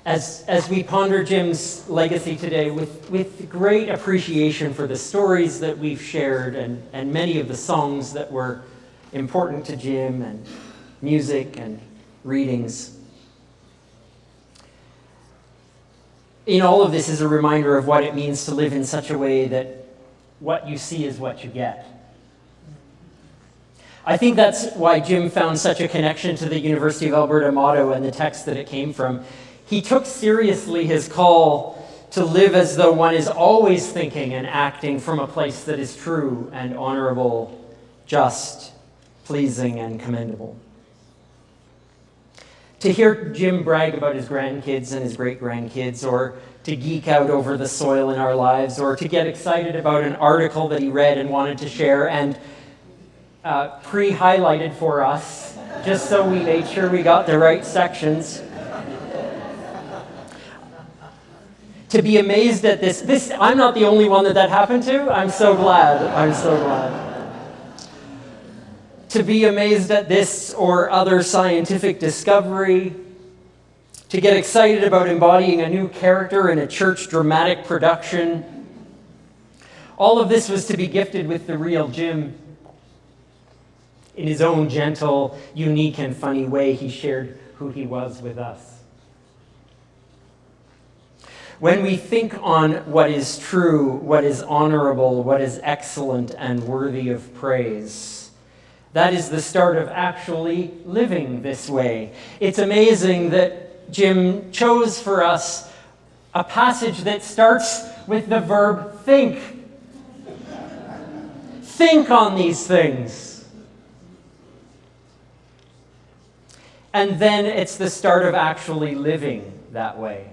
A: as we ponder Jim's legacy today with great appreciation for the stories that we've shared and many of the songs that were important to Jim, and music and readings. In all of this is a reminder of what it means to live in such a way that what you see is what you get. I think that's why Jim found such a connection to the University of Alberta motto and the text that it came from. He took seriously his call to live as though one is always thinking and acting from a place that is true and honorable, just, pleasing, and commendable. To hear Jim brag about his grandkids and his great-grandkids, or to geek out over the soil in our lives, or to get excited about an article that he read and wanted to share and pre-highlighted for us, just so we made sure we got the right sections. To be amazed at this, I'm not the only one that happened to. I'm so glad. I'm so glad. To be amazed at this or other scientific discovery, to get excited about embodying a new character in a church dramatic production. All of this was to be gifted with the real Jim. In his own gentle, unique, and funny way, he shared who he was with us. When we think on what is true, what is honorable, what is excellent and worthy of praise, that is the start of actually living this way. It's amazing that Jim chose for us a passage that starts with the verb think. Think on these things. And then it's the start of actually living that way,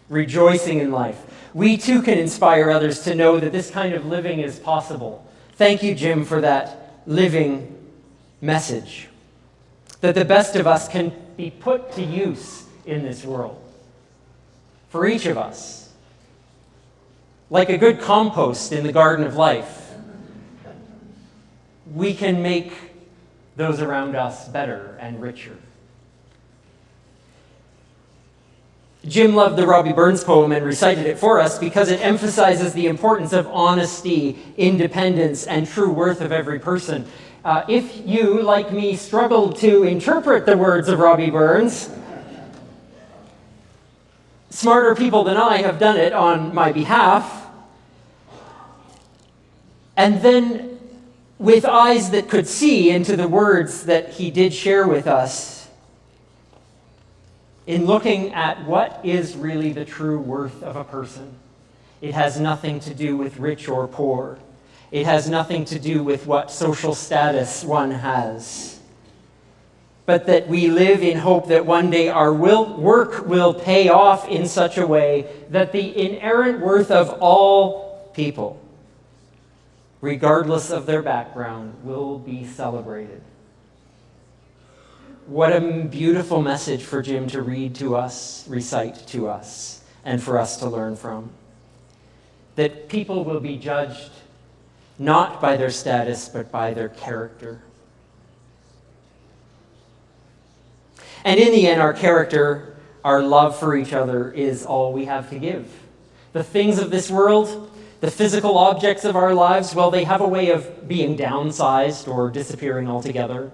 A: rejoicing in life. We too can inspire others to know that this kind of living is possible. Thank you, Jim, for that living message. That the best of us can be put to use in this world. For each of us. Like a good compost in the garden of life, we can make those around us better and richer. Jim loved the Robbie Burns poem and recited it for us because it emphasizes the importance of honesty, independence, and true worth of every person. If you, like me, struggled to interpret the words of Robbie Burns, smarter people than I have done it on my behalf. And then, with eyes that could see into the words that he did share with us, in looking at what is really the true worth of a person. It has nothing to do with rich or poor. It has nothing to do with what social status one has. But that we live in hope that one day our work will pay off in such a way that the inherent worth of all people, regardless of their background, will be celebrated. What a beautiful message for Jim to read to us, recite to us, and for us to learn from. That people will be judged not by their status, but by their character. And in the end, our character, our love for each other, is all we have to give. The things of this world, the physical objects of our lives, well, they have a way of being downsized or disappearing altogether.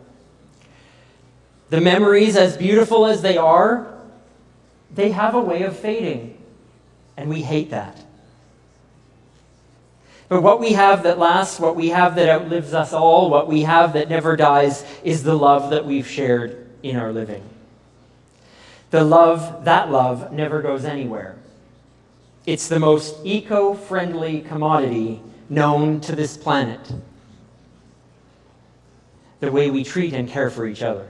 A: The memories, as beautiful as they are, they have a way of fading, and we hate that. But what we have that lasts, what we have that outlives us all, what we have that never dies, is the love that we've shared in our living. That love never goes anywhere. It's the most eco-friendly commodity known to this planet. The way we treat and care for each other.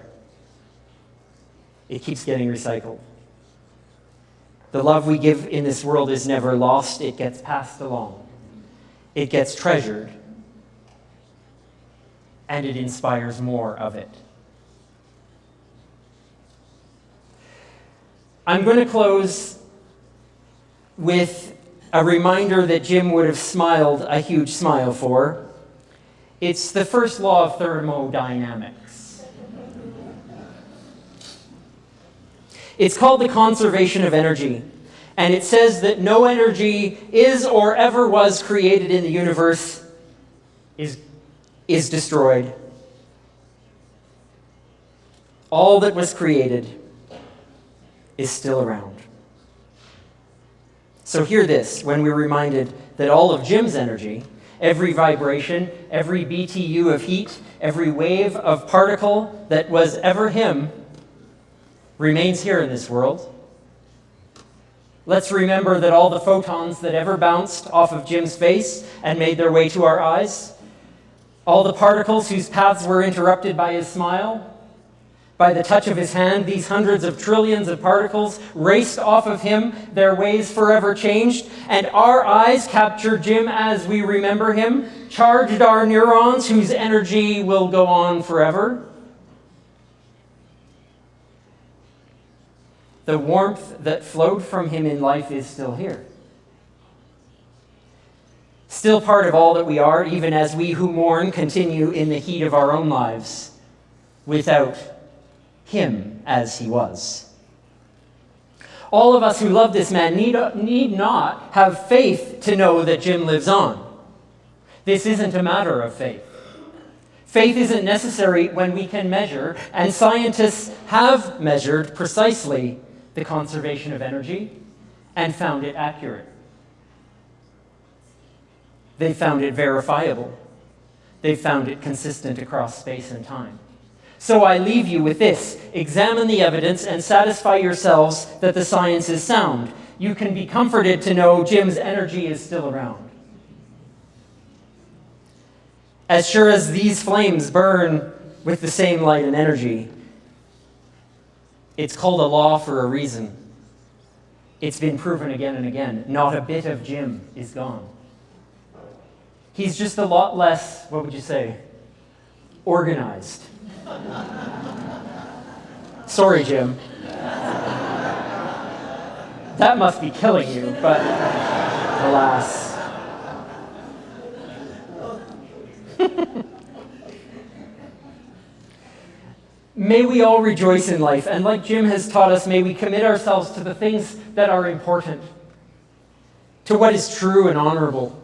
A: It keeps getting recycled. The love we give in this world is never lost. It gets passed along. It gets treasured. And it inspires more of it. I'm going to close with a reminder that Jim would have smiled a huge smile for. It's the first law of thermodynamics. It's called the conservation of energy. And it says that no energy is or ever was created in the universe is destroyed. All that was created is still around. So hear this when we're reminded that all of Jim's energy, every vibration, every BTU of heat, every wave of particle that was ever him remains here in this world. Let's remember that all the photons that ever bounced off of Jim's face and made their way to our eyes, all the particles whose paths were interrupted by his smile, by the touch of his hand, these hundreds of trillions of particles raced off of him, their ways forever changed, and our eyes captured Jim as we remember him, charged our neurons whose energy will go on forever. The warmth that flowed from him in life is still here. Still part of all that we are, even as we who mourn continue in the heat of our own lives, without him as he was. All of us who love this man need not have faith to know that Jim lives on. This isn't a matter of faith. Faith isn't necessary when we can measure, and scientists have measured precisely the conservation of energy and found it accurate. They found it verifiable. They found it consistent across space and time. So I leave you with this. Examine the evidence and satisfy yourselves that the science is sound. You can be comforted to know Jim's energy is still around. As sure as these flames burn with the same light and energy, it's called a law for a reason. It's been proven again and again. Not a bit of Jim is gone. He's just a lot less, what would you say, organized. Sorry, Jim. That must be killing you, but alas. May we all rejoice in life, and like Jim has taught us, may we commit ourselves to the things that are important, to what is true and honorable,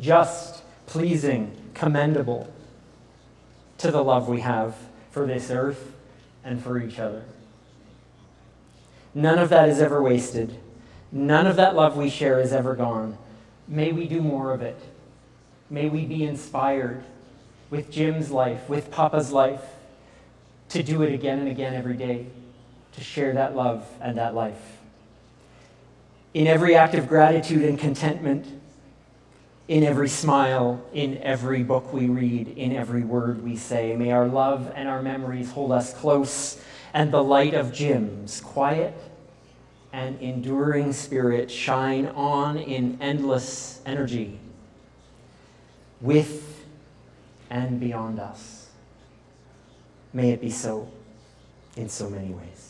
A: just, pleasing, commendable, to the love we have for this earth and for each other. None of that is ever wasted. None of that love we share is ever gone. May we do more of it. May we be inspired with Jim's life, with Papa's life, to do it again and again every day, to share that love and that life. In every act of gratitude and contentment, in every smile, in every book we read, in every word we say, may our love and our memories hold us close, and the light of Jim's quiet and enduring spirit shine on in endless energy, with and beyond us. May it be so in so many ways.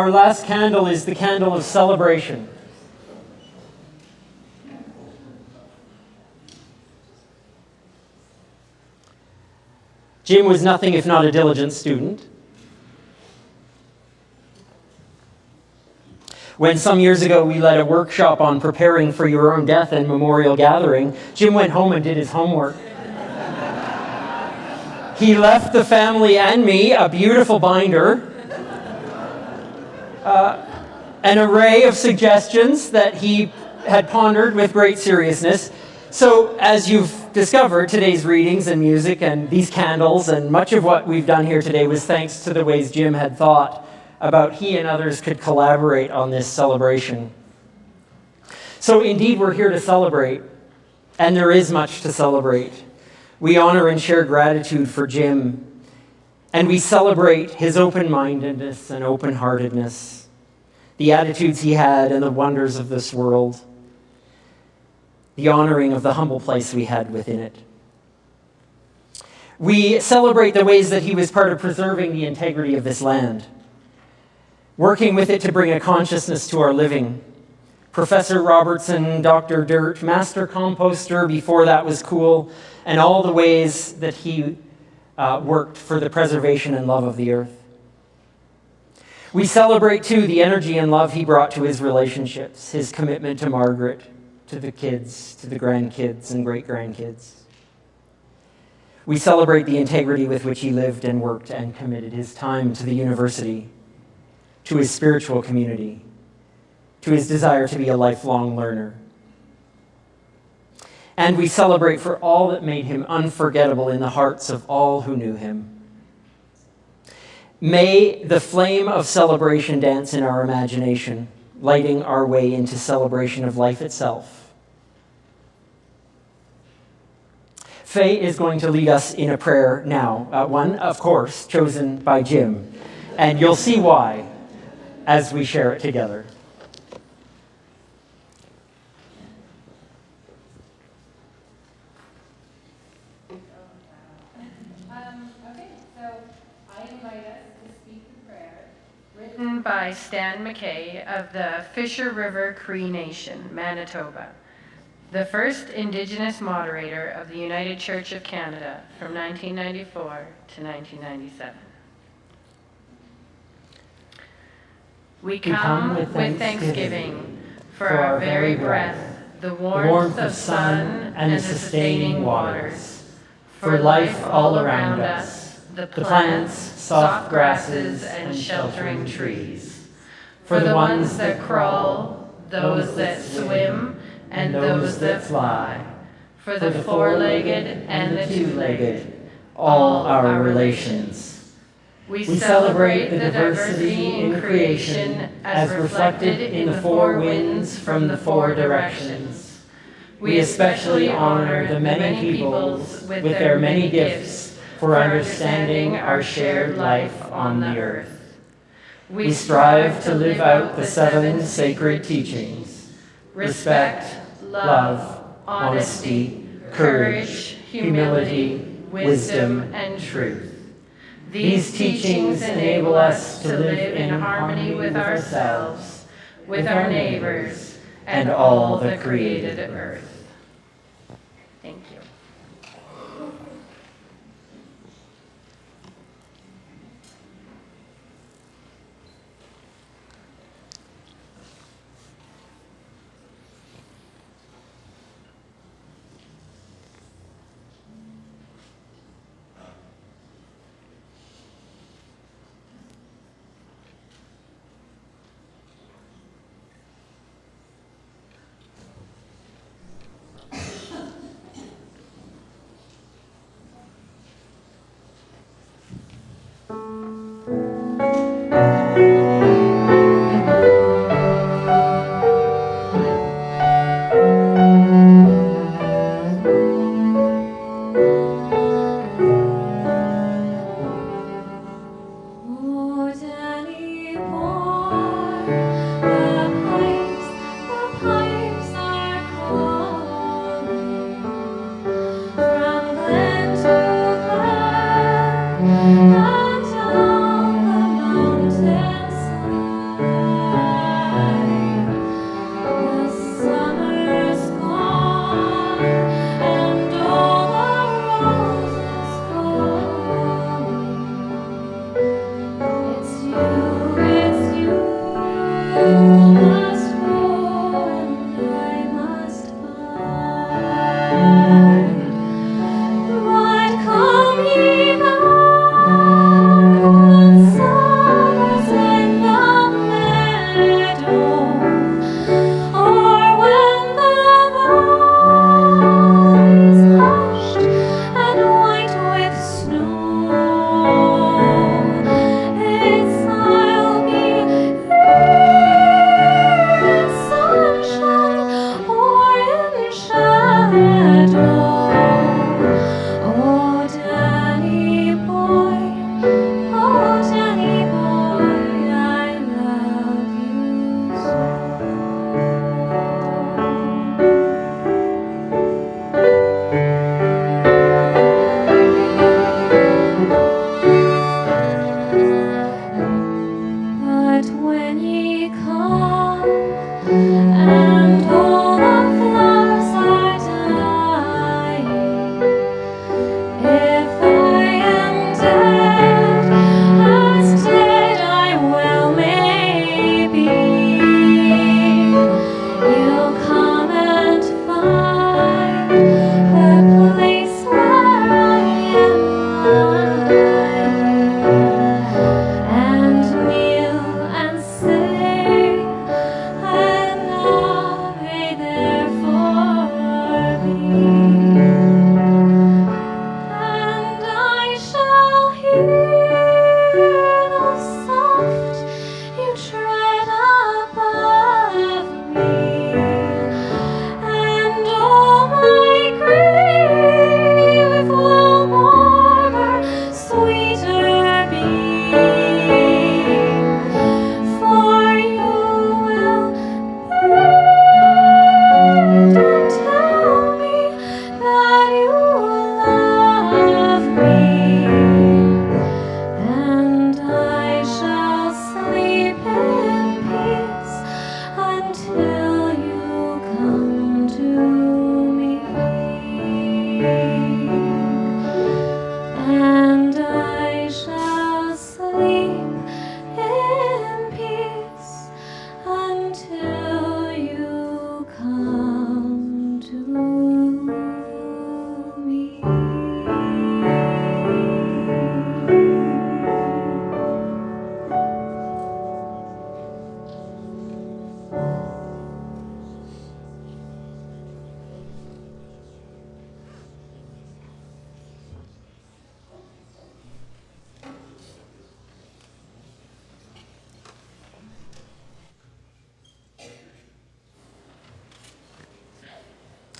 A: our last candle is the candle of celebration. Jim was nothing if not a diligent student. When some years ago we led a workshop on preparing for your own death and memorial gathering, Jim went home and did his homework. He left the family and me a beautiful binder, an array of suggestions that he had pondered with great seriousness. So, as you've discovered, today's readings and music and these candles and much of what we've done here today was thanks to the ways Jim had thought about he and others could collaborate on this celebration. So indeed, we're here to celebrate, and there is much to celebrate. We honor and share gratitude for Jim, and we celebrate his open-mindedness and open-heartedness, the attitudes he had and the wonders of this world, the honoring of the humble place we had within it. We celebrate the ways that he was part of preserving the integrity of this land, working with it to bring a consciousness to our living. Professor Robertson, Dr. Dirt, Master Composter, before that was cool, and all the ways that he worked for the preservation and love of the earth. We celebrate, too, the energy and love he brought to his relationships, his commitment to Margaret, to the kids, to the grandkids and great-grandkids. We celebrate the integrity with which he lived and worked and committed his time to the university, to his spiritual community, to his desire to be a lifelong learner. And we celebrate for all that made him unforgettable in the hearts of all who knew him. May the flame of celebration dance in our imagination, lighting our way into celebration of life itself. Faye is going to lead us in a prayer now, one, of course, chosen by Jim, and you'll see why as we share it together.
G: Okay, so I invite us to speak the prayer written by Stan McKay of the Fisher River Cree Nation, Manitoba, the first Indigenous moderator of the United Church of Canada from 1994 to 1997. We come with thanksgiving for our very breath, the warmth of sun and the sustaining waters, for life all around us, the plants, soft grasses, and sheltering trees, for the ones that crawl, those that swim, and those that fly, for the four-legged and the two-legged, all our relations. We celebrate the diversity in creation as reflected in the four winds from the four directions. We especially honor the many peoples with their many gifts for understanding our shared life on the earth. We strive to live out the 7 sacred teachings: respect, love, honesty, courage, humility, wisdom, and truth. These teachings enable us to live in harmony with ourselves, with our neighbors, and all the created earth. Thank you.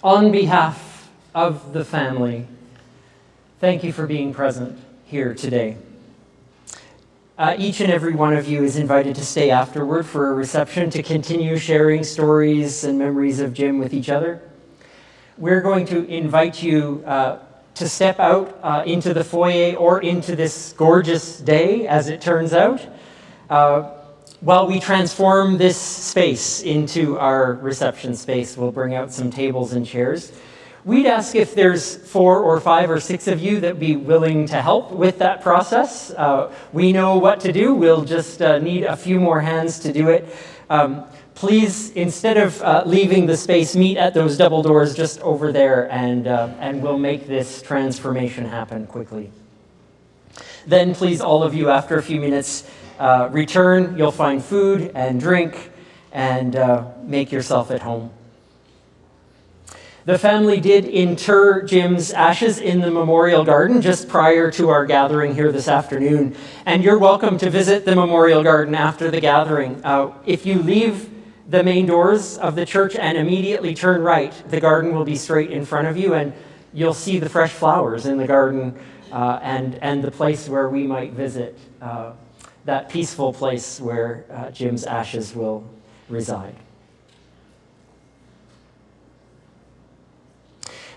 A: On behalf of the family, thank you for being present here today. Each and every one of you is invited to stay afterward for a reception to continue sharing stories and memories of Jim with each other. We're going to invite you to step out into the foyer or into this gorgeous day, as it turns out, while we transform this space into our reception space. We'll bring out some tables and chairs. We'd ask if there's 4 or 5 or 6 of you that would be willing to help with that process. We know what to do. We'll just need a few more hands to do it. Please, instead of leaving the space, meet at those double doors just over there, and we'll make this transformation happen quickly. Then please, all of you, after a few minutes, return. You'll find food and drink and make yourself at home. The family did inter Jim's ashes in the memorial garden just prior to our gathering here this afternoon. And you're welcome to visit the memorial garden after the gathering. If you leave the main doors of the church and immediately turn right, the garden will be straight in front of you, and you'll see the fresh flowers in the garden and the place where we might visit, that peaceful place where Jim's ashes will reside.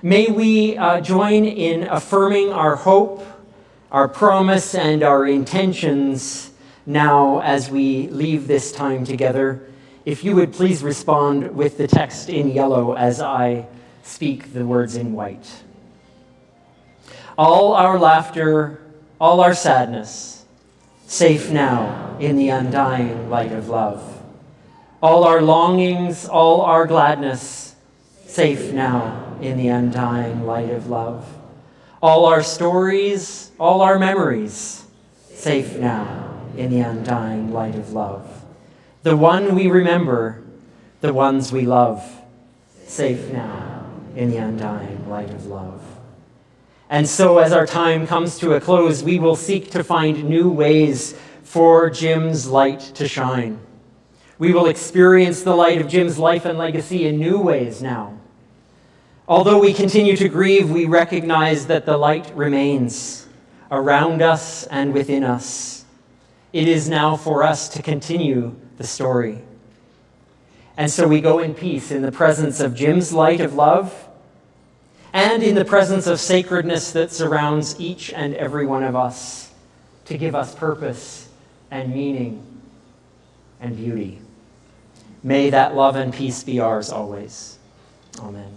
A: May we join in affirming our hope, our promise, and our intentions now as we leave this time together. If you would please respond with the text in yellow as I speak the words in white. All our laughter, all our sadness, safe now in the undying light of love. All our longings, all our gladness, safe now in the undying light of love. All our stories, all our memories, safe now in the undying light of love. The one we remember, the ones we love, safe now in the undying light of love. And so as our time comes to a close, we will seek to find new ways for Jim's light to shine. We will experience the light of Jim's life and legacy in new ways now. Although we continue to grieve, we recognize that the light remains around us and within us. It is now for us to continue the story. And so we go in peace in the presence of Jim's light of love and in the presence of sacredness that surrounds each and every one of us to give us purpose and meaning and beauty. May that love and peace be ours always. Amen.